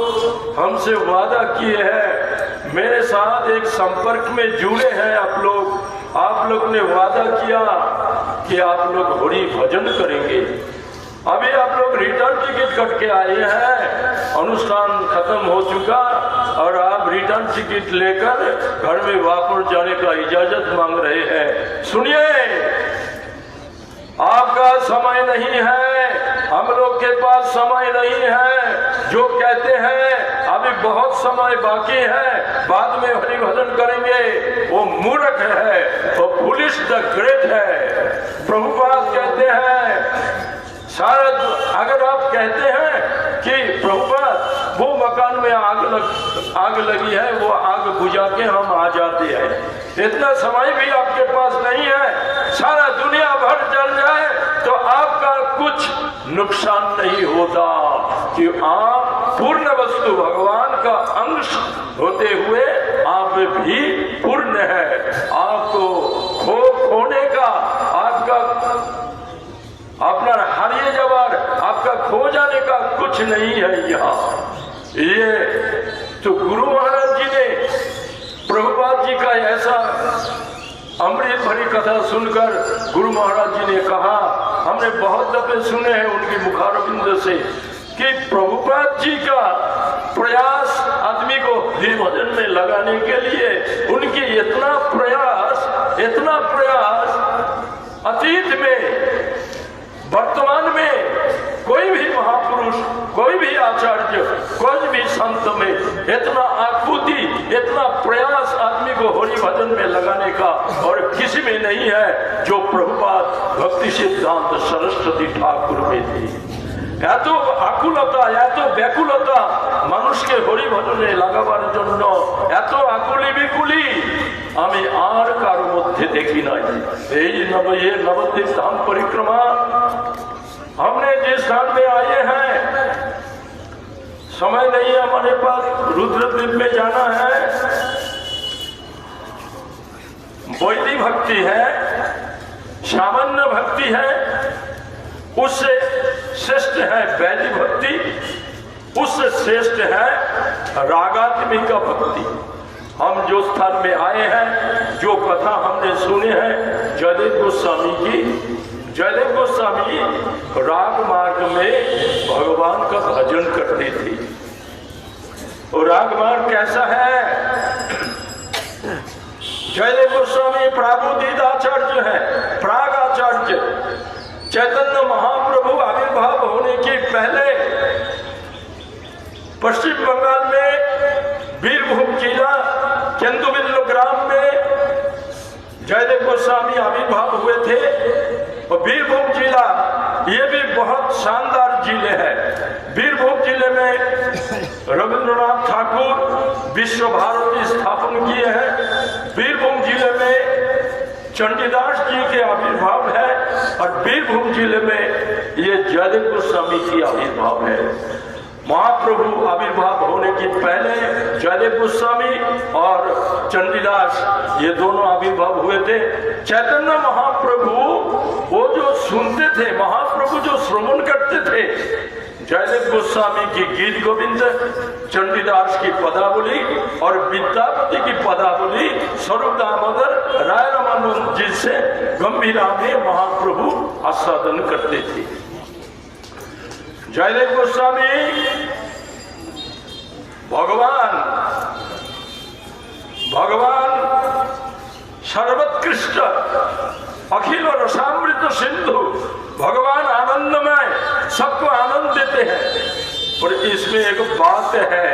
हमसे वादा किए हैं, मेरे साथ एक संपर्क में जुड़े हैं आप लोग ने वादा किया कि आप लोग हरि भजन करेंगे। अभी आप लोग रिटर्न टिकट कट के आए हैं, अनुष्ठान खत्म हो चुका और आप रिटर्न टिकट लेकर घर में वापस जाने का इजाजत मांग रहे हैं। सुनिए, आपका समय नहीं है, हम लोग के पास समय नहीं है। जो कहते हैं अभी बहुत समय बाकी है, बाद में हरि भजन करेंगे, वो मूर्ख है, वो फूलिश द ग्रेट है। प्रभुपाद कहते हैं शायद अगर आप कहते हैं कि प्रभुपाद वो मकान में आग लगी है, वो आग बुझा के हम आ जाते हैं, इतना समय भी आपके पास नहीं है, सारा दुनिया भर जल जाए तो आपका कुछ नुकसान नहीं होता कि आप पूर्ण वस्तु भगवान का अंश होते हुए आप भी पूर्ण है। आपको खोने का, आपका अपना हारिए जवार, आपका खो जाने का कुछ नहीं है यहाँ। ये तो गुरु महाराज जी ने प्रभुपाद जी का ऐसा अमृत भरी कथा सुनकर गुरु महाराज जी ने कहा, हमने बहुत दफे सुने हैं उनकी मुखारविंद से कि प्रभुपाद जी का प्रयास आदमी को हरि भजन में लगाने के लिए, उनकी इतना प्रयास अतीत में, वर्तमान में कोई भी महापुरुष, कोई भी आचार्य, कोई भी संत में इतना आकुति, इतना प्रयास आदमी को हरि भजन में लगाने का और किसी में नहीं है जो प्रभुपाद भक्ति सिद्धांत सरस्वती ठाकुर में थी। এত আকুলতা, এত ব্যাকুলতা মানুষকে হরি ভজনে লাগাবার জন্য, এত আকুলি বিকুলি আমি আর কারো মধ্যে দেখি নাই। এই नवद्वीप धाम परिक्रमा हमने जिस स्थान में आए हैं, समय नहीं है हमारे पास, रुद्रद्वीप में जाना है। वैदिक भक्ति है, सामान्य भक्ति है, उससे श्रेष्ठ है वैदिक भक्ति, उससे श्रेष्ठ है रागात्मिका भक्ति। हम जो स्थान में आए हैं, जो कथा हमने सुने हैं जयदेव गोस्वामी की, जयदेव गोस्वामी राग मार्ग में भगवान का भजन करते थे। और राग मार्ग कैसा है? जयदेव गोस्वामी प्रागुदित आचार्य है, प्राग आचार्य। चैतन्य महाप्रभु आविर्भाव होने के पहले पश्चिम बंगाल में बीरभूम जिला केंदुबिल्लो ग्राम में जयदेव गोस्वामी आविर्भाव हुए थे। और बीरभूम जिला ये भी बहुत शानदार जिले है। बीरभूम जिले में रविंद्रनाथ ठाकुर विश्व भारती स्थापन किए हैं। बीरभूम जिले में चंडीदास जी के आविर्भाव है और बीरभूम जिले में ये जयदेव गोस्वामी की आविर्भाव है। महाप्रभु आविर्भाव होने के पहले जयदेव गोस्वामी और चंडीदास ये दोनों आविर्भाव हुए थे। चैतन्य महाप्रभु वो जो सुनते थे, महाप्रभु जो श्रवण करते थे, जयदेव गोस्वामी की गीत गोविंद, चंडीदास की पदावली और विद्यापति की पदावली स्वरूप दामोदर राय रामानंद जी से गंभीरा में महाप्रभु आस्वादन करते थे। जयदेव गोस्वामी भगवान सर्वोत्कृष्ट अखिल रसामृत सिंधु, भगवान आनंदमय, सबको आनंद देते हैं। और इसमें एक बात है,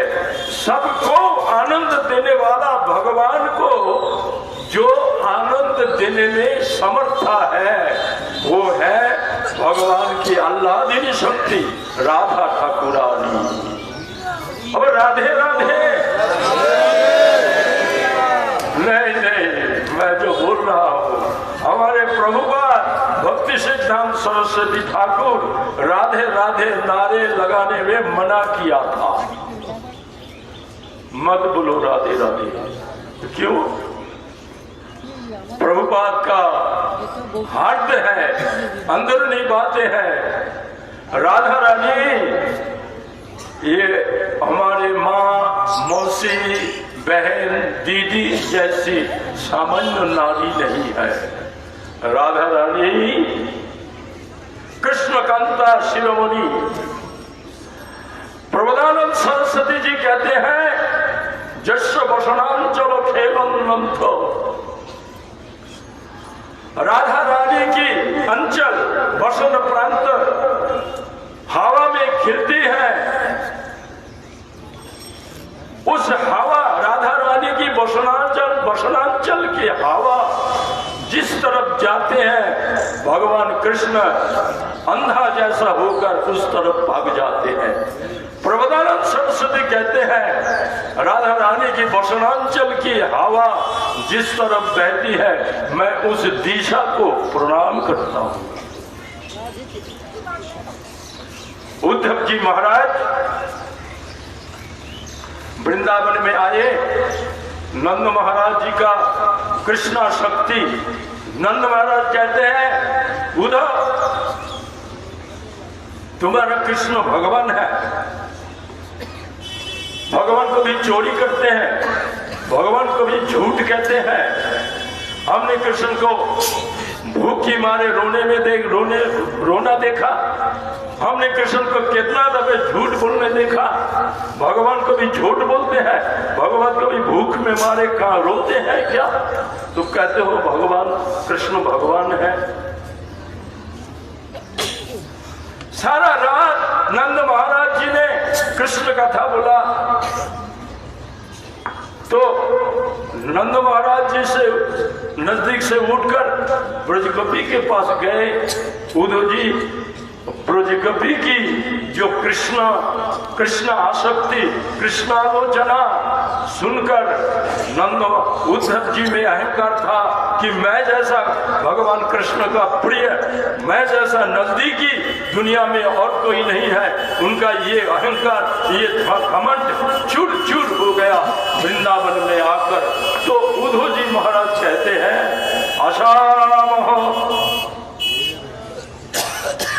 सबको आनंद देने वाला भगवान को जो आनंद देने में समर्था है वो है भगवान की आह्लादिनी शक्ति राधा ठाकुरानी। अब राधे राधे नहीं, मैं जो बोल रहा हूँ, हमारे प्रभुपाद भक्ति सिद्धांत सरस्वती ठाकुर राधे राधे नारे लगाने में मना किया था। मत बोलो राधे राधे। क्यों? प्रभुपाद का हार्द है, अंदरूनी बातें हैं। राधा रानी ये हमारे माँ, मौसी, बहन, दीदी जैसी सामान्य नारी नहीं है। राधा रानी कृष्णकांता शिरोमणि। प्रबोधानंद सरस्वती जी कहते हैं, जस्य वसनांचल खेलनंथ। राधा रानी की अंचल वसन प्रांत हवा में खिलती है। उस हवा, राधा रानी की वसनांचल की हवा जिस तरफ जाते हैं, भगवान कृष्ण अंधा जैसा होकर उस तरफ भाग जाते हैं। प्रबोधानंद सरस्वती कहते हैं, राधा रानी की वसनांचल की हवा जिस तरफ बहती है, मैं उस दिशा को प्रणाम करता हूं। उद्धव जी महाराज वृंदावन में आए, नंद महाराज जी का कृष्णा शक्ति। नंद महाराज कहते हैं, उद्धव तुम्हारा कृष्ण भगवान है। भगवान को भी चोरी करते हैं, भगवान को भी झूठ कहते हैं। हमने कृष्ण को भूख की मारे रोना देखा। हमने कृष्ण को कितना दफे झूठ बोलने देखा। भगवान को भी झूठ बोलते हैं, भगवान को भी भूख में मारे कहा रोते हैं क्या? तो कहते हो भगवान कृष्ण भगवान है। सारा रात नंद महाराज जी ने कृष्ण कथा बोला। तो नंद महाराज जी से नजदीक से उठकर ब्रजगोपी के पास गए। उद्धव जी ब्रजगोपी की जो कृष्ण आसक्ति, कृष्णालोचना सुनकर नंद उद्धव जी में अहंकार था कि मैं जैसा भगवान कृष्ण का प्रिय, मैं जैसा नजदीकी दुनिया में और कोई नहीं है। उनका ये अहंकार, ये घमंड चूर चूर हो गया वृंदावन में आकर। तो उद्धव जी महाराज कहते हैं, आशामह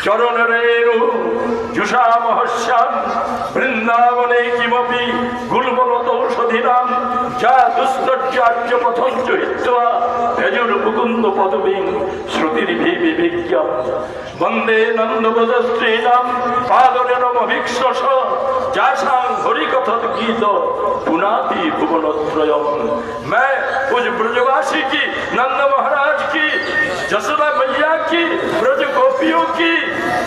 चरण रेणु जुषामहश्याम वृंदावने किमपि गुल्मलतौषधिनां जा दुस्तर्याच्य पथं चहित्वा यजुर्मुकुन्द पदवीं श्रुतिर्भिविभिज्ञ वन्दे नन्दव्रजस्त्रीणां पादरेणमभिक्षस जासां हरिकथत गीत पुनाति भुवनत्रयम्। मैं उस ब्रजवासी की, नंद महाराज की, जसोदा मैया की, ब्रज गोपियों की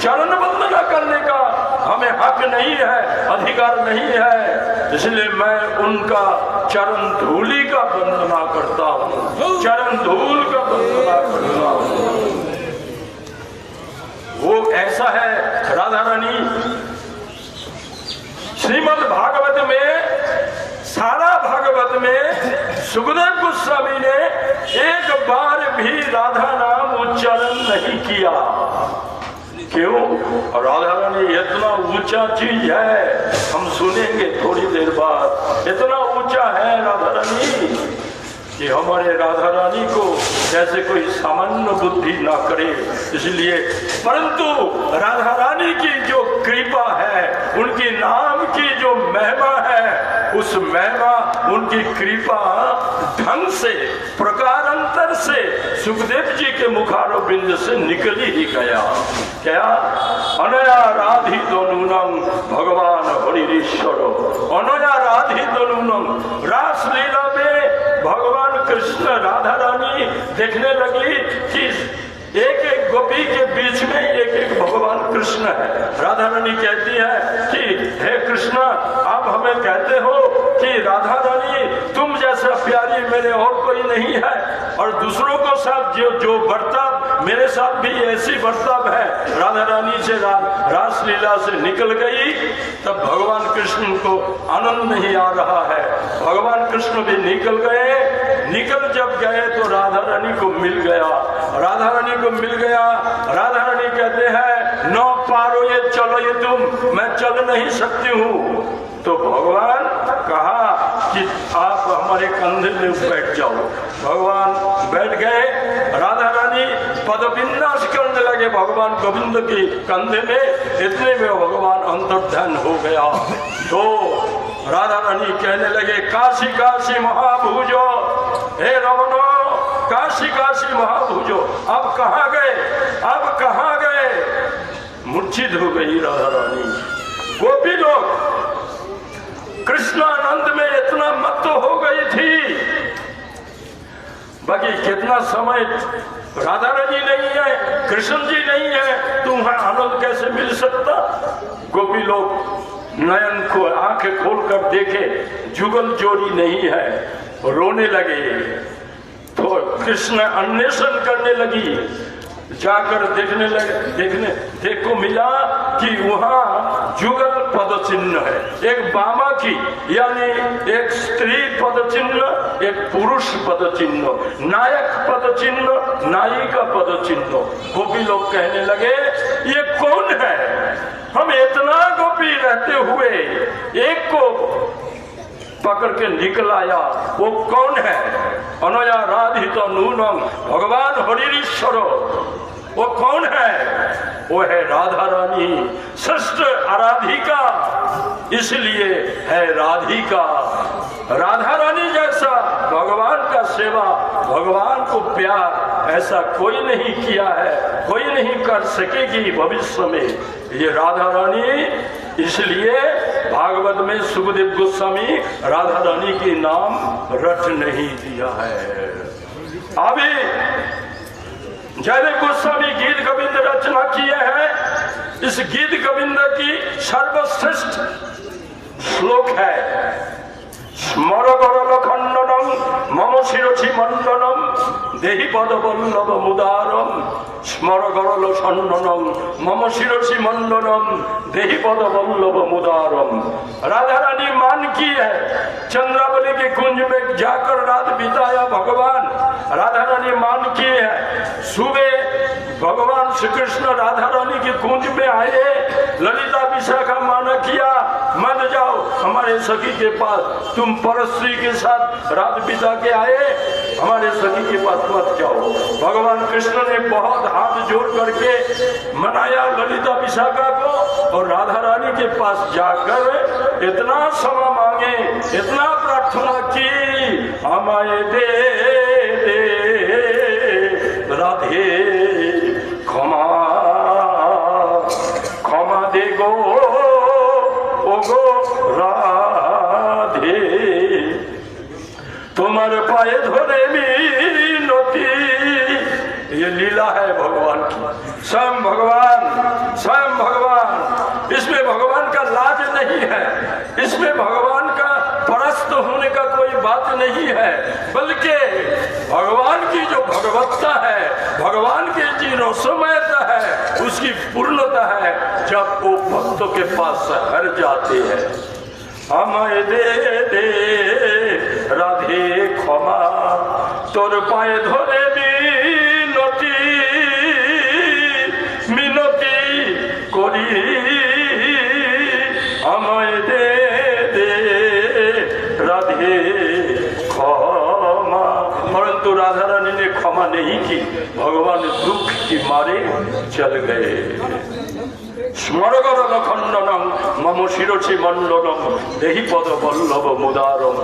चरण वंदना करने का हमें हक नहीं है, अधिकार नहीं है। इसलिए मैं उनका चरण धूलि का वंदना करता हूँ, चरण धूल का वंदना करता हूँ। वो ऐसा है राधा रानी। श्रीमद् भागवत सुखदेव गोस्वामी ने एक बार भी राधा नाम उच्चारण नहीं किया। क्यों? राधा रानी इतना ऊंचा चीज है, हम सुनेंगे थोड़ी देर बाद। इतना ऊंचा है राधा रानी कि हमारे राधा रानी को जैसे कोई सामान्य बुद्धि ना करे। इसलिए परंतु राधा रानी की जो कृपा है, उनके नाम की जो महिमा है, उस महिमा उनकी कृपा ढंग से प्रकारांतर से सुखदेव जी के मुखारो बिंद से निकल ही गया। क्या? अनया राधि दोनूनम भगवान हरिश्वर, अनया राधि दोनूनम। रास लीला में भगवान कृष्ण राधा रानी देखने लगी कि एक एक गोपी के बीच में एक एक भगवान कृष्ण है। राधा रानी कहती है कि हे कृष्ण, आप हमें कहते हो कि राधा रानी तुम जैसा प्यारी मेरे और कोई नहीं है, और दूसरों को साथ जो बर्ताव मेरे साथ भी ऐसी बर्ताव है। राधा रानी से रास लीला से निकल गई, तब भगवान कृष्ण को आनंद नहीं आ रहा है। भगवान कृष्ण भी निकल गए। निकल जब गए तो राधा रानी को मिल गया। राधा रानी को मिल गया। राधा रानी कहते हैं न पारो ये चलो ये तुम, मैं चल नहीं सकती हूँ। तो भगवान कहा कि आप हमारे कंधे में बैठ जाओ। भगवान बैठ गए। राधा रानी पदविन्यास करने लगे भगवान गोविंद के कंधे में। इतने में भगवान अंतर्ध्यान हो गया। तो राधा रानी कहने लगे काशी काशी महाभुजो, हे रमणो काशी काशी महाभुजो। अब कहाँ गए? अब कहाँ गए? मूर्छित हो गई राधा रानी। गोपी लोग कृष्णानंद में इतना मत्त हो गई थी। बाकी कितना समय राधा रानी नहीं है, कृष्ण जी नहीं है, तुम्हें आनंद कैसे मिल सकता? गोपी लोग नयन को आंखें खोलकर देखे, जुगल जोड़ी नहीं है, रोने लगे। तो कृष्ण अन्वेषण करने लगी। जाकर देखो मिला कि वहाँ जुगल पद चिन्ह है। एक बामा की यानी एक स्त्री पद चिन्ह, एक पुरुष पद चिन्ह, नायक पद चिन्ह, नायिका पद चिन्ह। गोपी लोग कहने लगे ये कौन है? हम इतना गोपी रहते हुए एक को पकड़ के निकल आया, वो कौन है? अनया राधि तो नूनम भगवान हरिश्वर। वो कौन है? वो है राधा रानी, श्रेष्ठ आराधिका, इसलिए है राधिका। राधा रानी जैसा भगवान का सेवा, भगवान को प्यार ऐसा कोई नहीं किया है, कोई नहीं कर सकेगी भविष्य में। ये राधा रानी, इसलिए भागवत में सुखदेव गोस्वामी राधा रानी के नाम रट नहीं दिया है। अभी जयदेव गोस्वामी गीत गोविंद रचना किए हैं। इस गीत गोविंद की सर्वश्रेष्ठ श्लोक है स्मर गरल खंडनम मम शिरोषि मंडनम देहि पद वल्लभ मुदारम। स्मर गरल खंडनम मम शिरोषि मंडनम देहि पद वल्लभ मुदारम। राधा रानी मान की है, चंद्रावली के कुंज में जाकर रात बिताया भगवान। राधा रानी मान की है, सुबह भगवान श्री कृष्ण राधा रानी के कुंज में आए, ललिता विशाखा माना किया मत जाओ हमारे सखी के पास, तुम परस्त्री के साथ रात बिता के आए, हमारे सखी के पास मत जाओ। भगवान कृष्ण ने बहुत हाथ जोड़ करके मनाया ललिता विशाखा को, और राधा रानी के पास जाकर इतना क्षमा मांगे, इतना प्रार्थना की, हमारे दे राधे क्षमा क्षमा दे गो ओ गो राधे, तुम्हारे पाए धोरे मिनती। ये लीला है भगवान की। स्वयं भगवान, इसमें भगवान का लाज नहीं है, इसमें भगवान का परस्त होने का कोई बात नहीं है, बल्कि भगवान की जो भगवत्ता है, भगवान की जी रसमयता है, उसकी पूर्णता है जब वो भक्तों के पास हर जाते हैं। हमें दे রাধে ক্ষমা তোর পায়ে ধরে মিনতি মিনতি করি আমায় দে দে राधे क्षमा। परंतु राधा रानी ने क्षमा नहीं की, भगवान दुख की मारे चल गए। स्मरगर खंडनम मम शिरोषि मंडलम देहि पद वल्लभ मुदारम।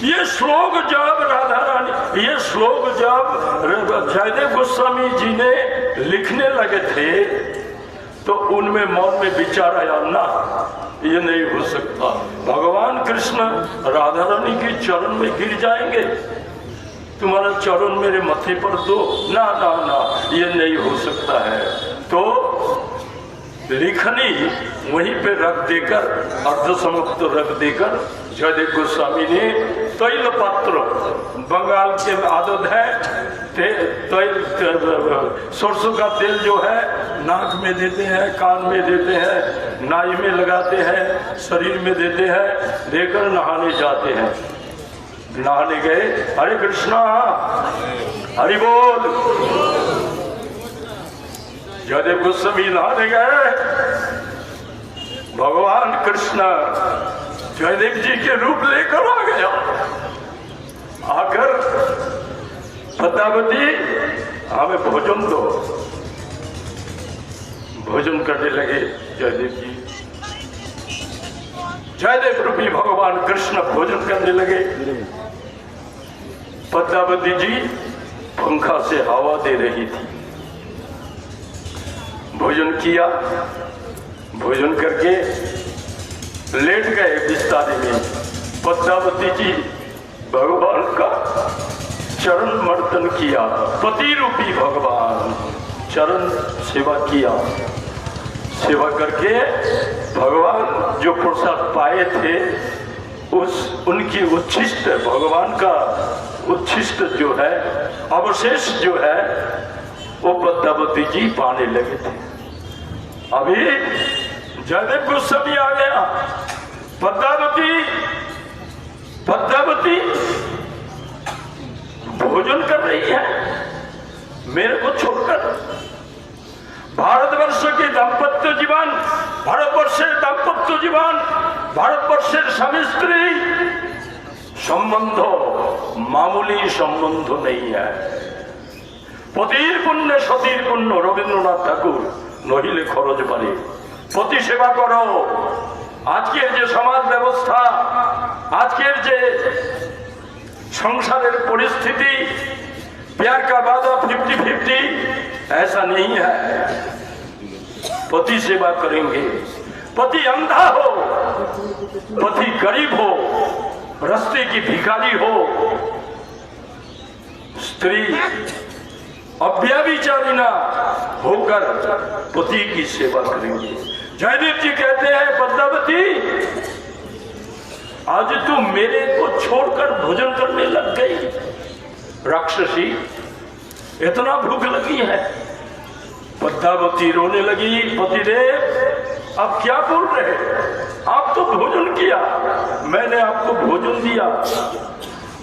ये श्लोक जब राधा रानी, ये श्लोक जब जयदेव गोस्वामी जी ने लिखने लगे थे तो उनमें मन में विचार आया ना, ये नहीं हो सकता, भगवान कृष्ण राधा रानी के चरण में गिर जाएंगे, तुम्हारा चरण मेरे माथे पर दो, ना ना ना, ये नहीं हो सकता है। तो लिखनी वहीं पे रख देकर, अर्ध समाप्त रख देकर जयदेव गोस्वामी ने तैल पात्र, बंगाल के आदत है सरसों का तेल जो है नाक में देते हैं, कान में देते हैं, नाई में लगाते हैं, शरीर में देते हैं, देकर नहाने जाते हैं। नहाने गए, हरे कृष्णा हरि बोल, जयदेव गोस्वामी नहाने गए, भगवान कृष्ण जयदेव जी के रूप लेकर आ गया। आकर पद्मावती हमें भोजन दो, भोजन करने लगे जयदेव जी। जयदेव रूपी भगवान कृष्ण भोजन करने लगे। पद्मावती जी पंखा से हवा दे रही थी। भोजन किया, भोजन करके लेट गए बिस्तारे में। पद्मावती जी भगवान का चरण मर्दन किया, पति रूपी भगवान चरण सेवा किया। सेवा करके भगवान जो प्रसाद पाए थे उस उनकी उच्छिष्ट, भगवान का उच्छिष्ट जो है, अवशेष जो है, वो पद्मावती जी पाने लगे थे। अभी जयदेव गोस्वामी आ गया। पद्मावती पद्मावती भोजन कर रही है मेरे को छोड़कर। भारतवर्ष के दाम्पत्य जीवन, भारतवर्षের दाम्पत्य जीवन, भारतवर्षের স্বামী স্ত্রী সম্বন্ধ মামুলি সম্বন্ধ নেই है। পতির পুণ্যে সতীর পুণ্য, রবীন্দ্রনাথ ঠাকুর। নহিলে খরচ বাড়ে, পতি সেবা করো। আজকের যে সমাজ ব্যবস্থা, আজকের যে संसारेर परिस्थिति, प्यार का वादा 50-50 ऐसा नहीं है। पति सेवा करेंगे, पति अंधा हो, पति गरीब हो, रास्ते की भिखारी हो, स्त्री अव्यभिचारिणी होकर पति की सेवा करेंगे। जयदेव जी कहते हैं पद्मावती आज तू मेरे को छोड़कर भोजन करने लग गई। राक्षसी, इतना भूख लगी है। पद्मावती रोने लगी, पतिदेव आप क्या बोल रहे, आप तो भोजन किया, मैंने आपको भोजन दिया,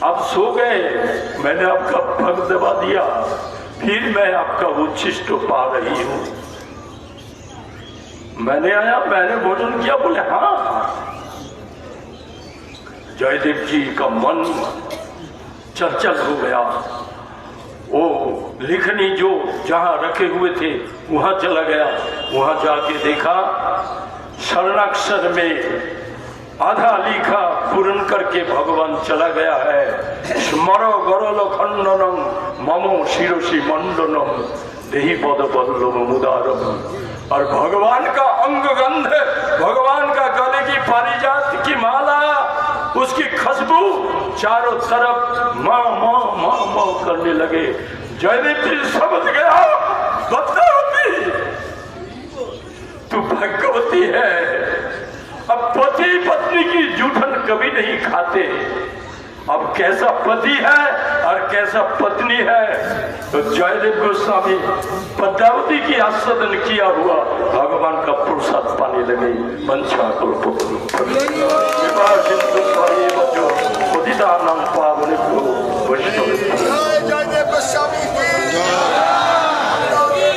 आप सो गए, मैंने आपका पग दबा दिया, फिर मैं आपका उच्छिष्ट पा रही हूं। मैंने आया, मैंने भोजन किया, बोले हाँ। जयदेव जी का मन चंचल हो गया। वो लिखनी जो जहां रखे हुए थे वहां चला गया। वहां जाके देखा शरणाक्षर में आधा लिखा पूर्ण करके भगवान चला गया है। स्मर गरल खंडनम ममो शिरोषि मंडनम देहि पद वल्लभ मुदारम। और भगवान का अंग गंध, भगवान का गले की पारिजात की माला, उसकी खुशबू चारों तरफ माँ माँ माँ माँ करने लगे। जयदेव जी समझ गया, पद्मावती तू भाग्यवती है। अब पति पत्नी की जूठन कभी नहीं खाते। अब कैसा पति है और कैसा पत्नी है। तो जयदेव गोस्वामी पद्मावती की आस्वादन किया हुआ भगवान का प्रसाद पाने लगे। वंशा कल्पतरु